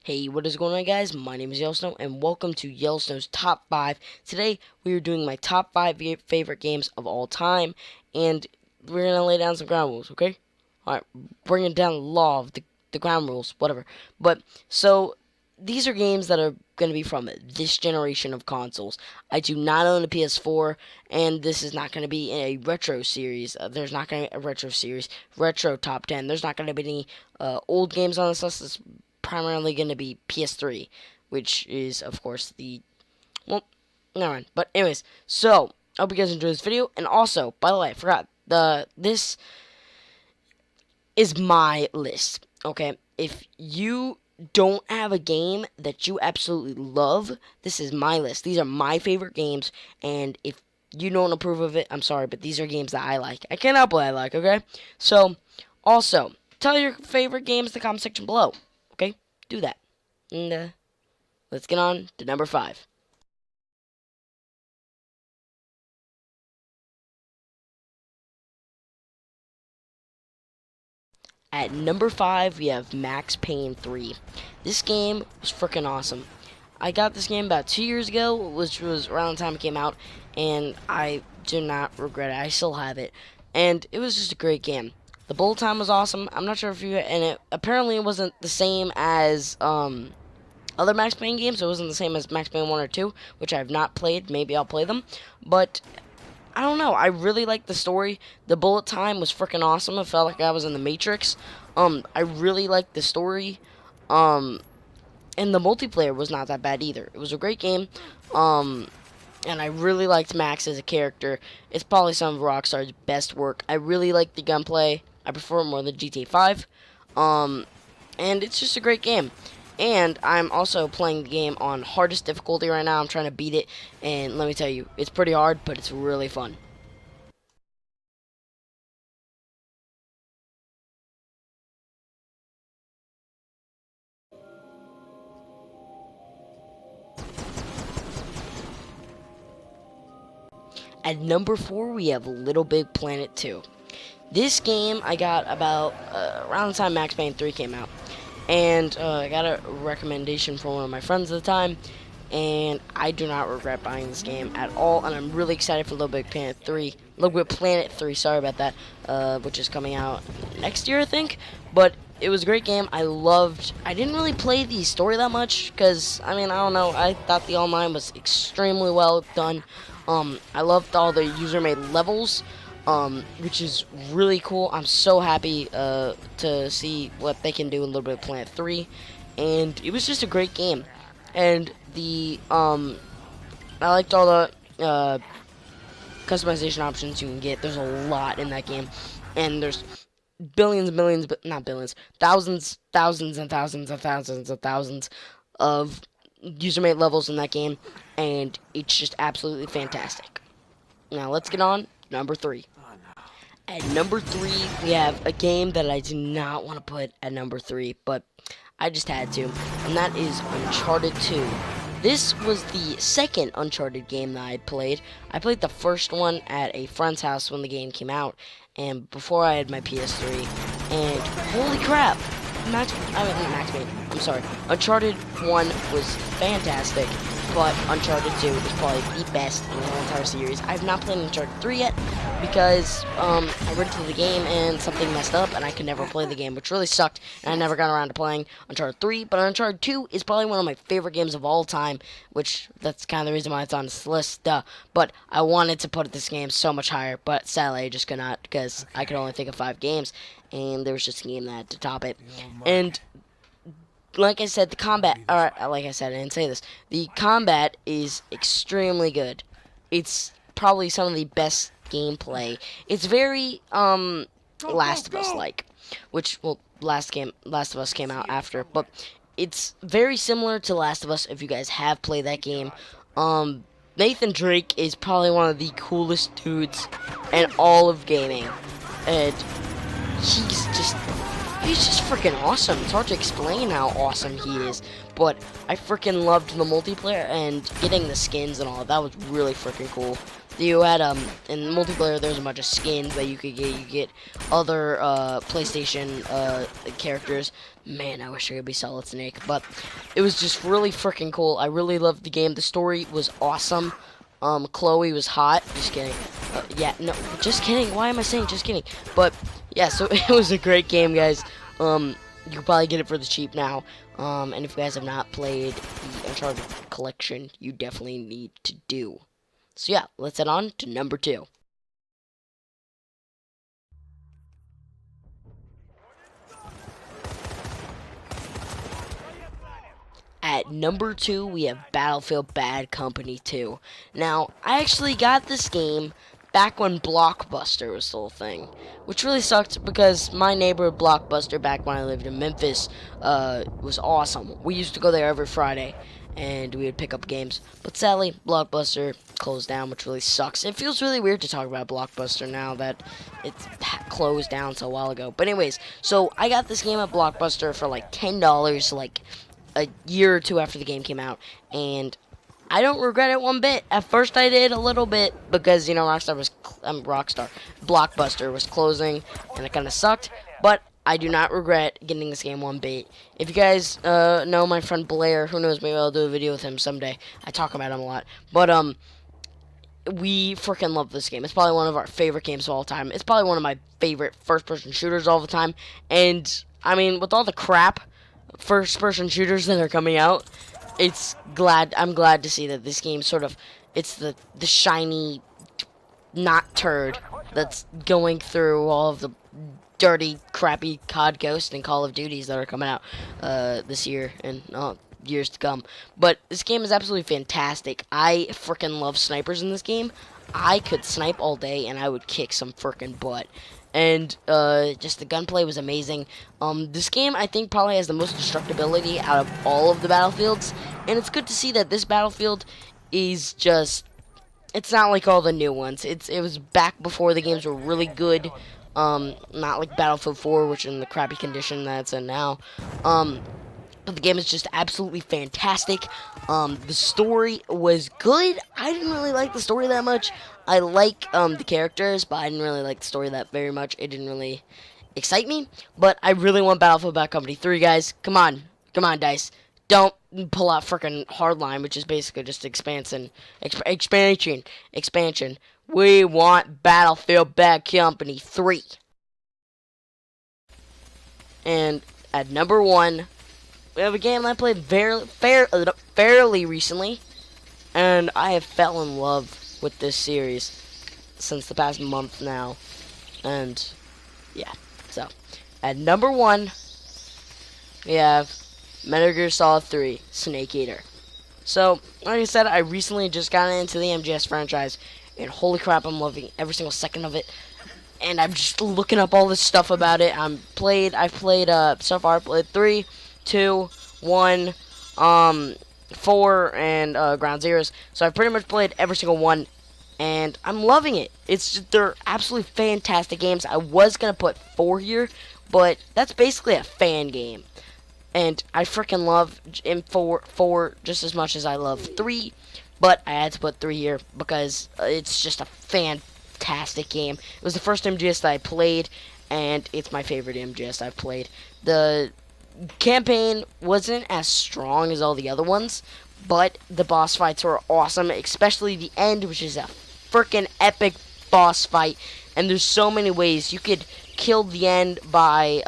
Hey, what is going on, guys? My name is YellowSnows, and welcome to YellowSnows Top 5. Today, we are doing my top 5 favorite games of all time, and we're going to lay down some ground rules, okay? Alright, bringing down the law of the ground rules, whatever. So, these are games that are going to be from this generation of consoles. I do not own a PS4, and this is not going to be a retro series. There's not going to be a retro series, retro top 10. There's not going to be any old games on this list. It's primarily going to be PS3, which is, of course, well, never mind. But anyways, so, I hope you guys enjoyed this video. And also, by the way, I forgot, this is my list, okay? If you don't have a game that you absolutely love, this is my list. These are my favorite games, and if you don't approve of it, I'm sorry, but these are games that I like. I can't help what I like, okay? So, also, tell your favorite games in the comment section below, okay? Do that. And, let's get on to number 5. At number 5, we have Max Payne 3. This game was freaking awesome. I got this game about 2 years ago, which was around the time it came out, and I do not regret it. I still have it, and it was just a great game. The bullet time was awesome. I'm not sure if you, and it apparently it wasn't the same as other Max Payne games. It wasn't the same as Max Payne 1 or 2, which I have not played. Maybe I'll play them, but I don't know. I really liked the story. The bullet time was freaking awesome. I felt like I was in the Matrix. I really liked the story. And the multiplayer was not that bad either. It was a great game. And I really liked Max as a character. It's probably some of Rockstar's best work. I really like the gunplay. I prefer it more than GTA 5. And it's just a great game. And I'm also playing the game on hardest difficulty right now. I'm trying to beat it, and let me tell you, it's pretty hard, but it's really fun. At number 4, we have Little Big Planet 2. This game I got about around the time Max Payne 3 came out. And I got a recommendation from one of my friends at the time, and I do not regret buying this game at all, and I'm really excited for Little Big Planet 3. Little Big Planet 3, sorry about that, which is coming out next year, I think. But it was a great game. I didn't really play the story that much, because, I mean, I don't know, I thought the online was extremely well done. I loved all the user-made levels. Which is really cool. I'm so happy to see what they can do in Little Bit of Planet 3, and it was just a great game. And I liked all the customization options you can get. There's a lot in that game, and there's billions and billions, but not billions, thousands and thousands and thousands and thousands of user-made levels in that game, and it's just absolutely fantastic. Now let's get on number 3. At number 3, we have a game that I do not want to put at number 3, but I just had to, and that is Uncharted 2. This was the second Uncharted game that I played. I played the first one at a friend's house when the game came out, and before I had my PS3, and holy crap, Max Payne, I'm sorry, Uncharted 1 was fantastic, but Uncharted 2 is probably the best in the whole entire series. I've not played Uncharted 3 yet, because I rented the game and something messed up, and I could never play the game, which really sucked, and I never got around to playing Uncharted 3, but Uncharted 2 is probably one of my favorite games of all time, which, that's kind of the reason why it's on this list, but I wanted to put this game so much higher, but sadly I just could not, because I could only think of 5 games, and there was just a game that had to top it, and like I said, the combat, like I said, I didn't say this, the combat is extremely good. It's probably some of the best gameplay. It's very, Last of Us-like, which, well, Last of Us came out after, but it's very similar to Last of Us if you guys have played that game. Nathan Drake is probably one of the coolest dudes in all of gaming, and he's just freaking awesome. It's hard to explain how awesome he is, but I freaking loved the multiplayer and getting the skins and all. That was really freaking cool. You had in multiplayer there was a bunch of skins that you could get. You get other PlayStation characters. Man, I wish I could be Solid Snake, but it was just really freaking cool. I really loved the game. The story was awesome. Chloe was hot. Just kidding. Yeah, no, just kidding. Why am I saying just kidding? But yeah, so it was a great game, guys. You can probably get it for the cheap now. And if you guys have not played the Uncharted collection, you definitely need to do. So yeah, let's head on to number 2. At number 2, we have Battlefield Bad Company 2. Now, I actually got this game back when Blockbuster was still a thing, which really sucked because my neighborhood Blockbuster back when I lived in Memphis was awesome. We used to go there every Friday, and we would pick up games. But sadly, Blockbuster closed down, which really sucks. It feels really weird to talk about Blockbuster now that it's closed down so a while ago. But anyways, so I got this game at Blockbuster for like $10, like a year or two after the game came out, and I don't regret it one bit. At first I did a little bit because, you know, Blockbuster was closing and it kind of sucked, but I do not regret getting this game one bit. If you guys know my friend Blair, who knows, maybe I'll do a video with him someday. I talk about him a lot, but we freaking love this game. It's probably one of our favorite games of all time. It's probably one of my favorite first-person shooters all the time, and I mean, with all the crap first-person shooters that are coming out, I'm glad to see that this game it's the shiny not turd that's going through all of the dirty, crappy COD Ghost and Call of Duties that are coming out this year and years to come. But this game is absolutely fantastic. I freaking love snipers in this game. I could snipe all day and I would kick some freaking butt. And just the gunplay was amazing. This game, I think, probably has the most destructibility out of all of the Battlefields, and it's good to see that this Battlefield is just, it's not like all the new ones. It was back before the games were really good, not like Battlefield 4, which is in the crappy condition that it's in now. But the game is just absolutely fantastic. The story was good. I didn't really like the story that much. I like the characters, but I didn't really like the story that very much. It didn't really excite me. But I really want Battlefield Bad Company 3, guys. Come on, DICE. Don't pull out frickin' Hardline, which is basically just expansion. We want Battlefield Bad Company 3. And at number 1, we have a game I played fairly recently, and I have fell in love with this series since the past month now. And yeah, so at number 1, we have Metal Gear Solid 3 Snake Eater. So, like I said, I recently just got into the MGS franchise, and holy crap, I'm loving every single second of it. And I'm just looking up all this stuff about it. I've played so far. I played 3, 2, 1, 4, and Ground Zeroes. So I've pretty much played every single one, and I'm loving it. They're absolutely fantastic games. I was gonna put 4 here, but that's basically a fan game, and I freaking love 4 just as much as I love 3. But I had to put 3 here because it's just a fantastic game. It was the first MGS that I played, and it's my favorite MGS I've played. The campaign wasn't as strong as all the other ones, but the boss fights were awesome, especially the end, which is a freaking epic boss fight. And there's so many ways you could kill the end by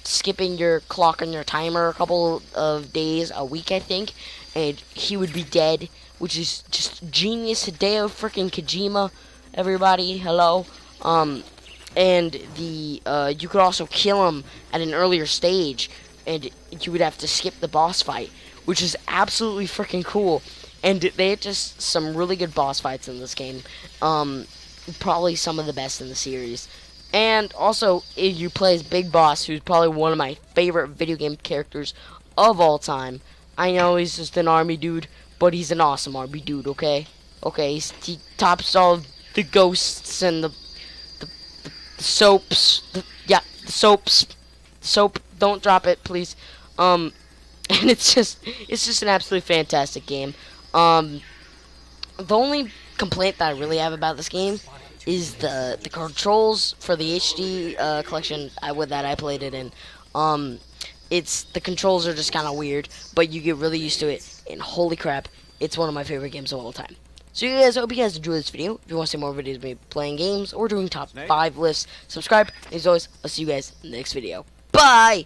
skipping your clock on your timer a couple of days, a week I think, and he would be dead, which is just genius. Hideo freaking Kojima, everybody, hello. And you could also kill him at an earlier stage, and you would have to skip the boss fight, which is absolutely freaking cool. And they had just some really good boss fights in this game. Probably some of the best in the series. And also, if you play as Big Boss, who's probably one of my favorite video game characters of all time. I know he's just an army dude, but he's an awesome army dude, okay? Okay, he tops all the ghosts and the soaps. The soaps. Soap, don't drop it, please. And it's just an absolutely fantastic game. The only complaint that I really have about this game is the controls for the HD collection that I played it in. It's the controls are just kind of weird, but you get really used to it. And holy crap, it's one of my favorite games of all time. So you guys, I hope you guys enjoyed this video. If you want to see more videos of me playing games or doing top 5 lists, subscribe. As always, I'll see you guys in the next video. Bye!